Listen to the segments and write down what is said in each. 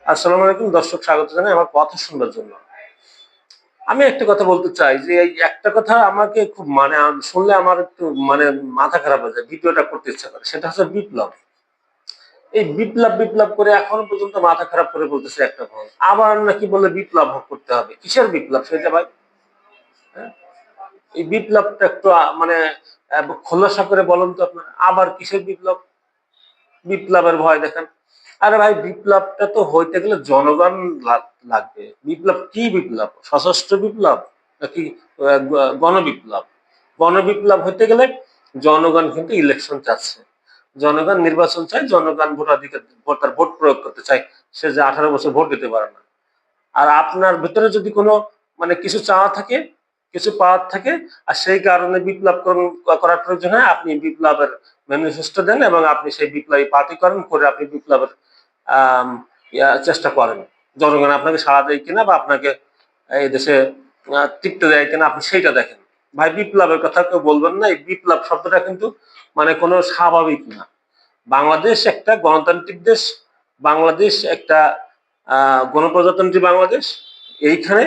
আসসালামু আলাইকুম দর্শক, স্বাগত জানাই আমার কথা শুনবার জন্য। আমি একটা কথা বলতে চাই যে এই একটা কথা আমাকে খুব শুনলে আমার একটু মাথা খারাপ হয়ে যায়। ভিডিওটা করতে ইচ্ছা করে। সেটা হচ্ছে বিপ্লব। এই বিপ্লব করে এখনো পর্যন্ত মাথা খারাপ করে বলতেছে একটা ভাই। আবার নাকি বলে বিপ্লব করতে হবে। কিসের বিপ্লব সেটা ভাই? হ্যাঁ? এই বিপ্লবটা একটু খোলাসা করে বলুন তো আপনারা। আবার কিসের বিপ্লব? বিপ্লবের ভয় দেখান। আরে ভাই, বিপ্লবটা তো হইতে গেলে জনগণ লাগবে। বিপ্লব কি বিপ্লব? সশস্ত্র বিপ্লব নাকি গণবিপ্লব? গণবিপ্লব হইতে গেলে জনগণ কিন্তু ইলেকশন চাচ্ছে, জনগণ নির্বাচন চায়, জনগণ ভোটাধিকার তার ভোট প্রয়োগ করতে চায়। সে যে 18 বছর ভোট দিতে পারে না। আর আপনার ভিতরে যদি কোনো কিছু চাওয়া থাকে, কিছু পাওয়ার থাকে, আর সেই কারণে বিপ্লব করার প্রয়োজন হয়, আপনি বিপ্লবের ম্যানিফেস্টো দেন এবং আপনি সেই বিপ্লবী পার্টি করেন, করে আপনি বিপ্লবের চেষ্টা করেন। জনগণ আপনাকে সাড়া দেয় কিনা বা আপনাকে এই দেশে টিকতে দেয় কিনা আপনি সেইটা দেখেন। ভাই, বিপ্লবের কথা কেউ বলবেন না। এই বিপ্লব শব্দটা কিন্তু কোনো স্বাভাবিক না। বাংলাদেশ একটা গণতান্ত্রিক দেশ, বাংলাদেশ একটা গণপ্রজাতন্ত্রী বাংলাদেশ। এইখানে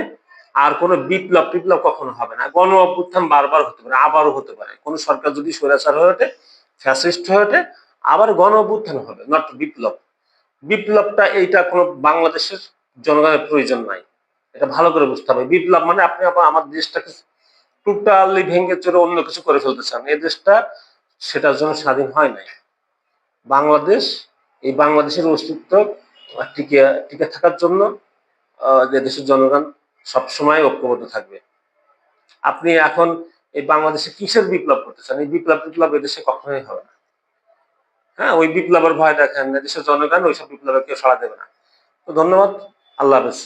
আর কোনো বিপ্লব টিপ্লব কখনো হবে না। গণ অভ্যুত্থান বারবার হতে পারে, আবারও হতে পারে। কোনো সরকার যদি স্বৈরাচার হয়ে ওঠে, ফ্যাসিস্ট হয়ে ওঠে, আবার গণ অভ্যুত্থান হবে, নট বিপ্লব। বিপ্লবটা এইটা কোনো বাংলাদেশের জনগণের প্রয়োজন নাই। এটা ভালো করে বুঝতে হবে। বিপ্লব মানে আপনি আবার আমার দেশটাকে টোটালি ভেঙে চড়ে অন্য কিছু করে ফেলতে চান। এই দেশটা সেটার জন্য স্বাধীন হয় নাই। বাংলাদেশ, এই বাংলাদেশের অস্তিত্ব টিকে টিকে থাকার জন্য যে দেশের জনগণ সবসময় ঐক্যবদ্ধ থাকবে। আপনি এখন এই বাংলাদেশে কিসের বিপ্লব করতে চান? এই বিপ্লব টিপ্লব এদেশে কখনোই হবে না। হ্যাঁ, ওই বিপ্লবের ভয় দেখেন, দেশের জনগণ ওইসব বিপ্লবে কেউ সাড়া দেবে না। তো ধন্যবাদ। আল্লাহ হাফেজ।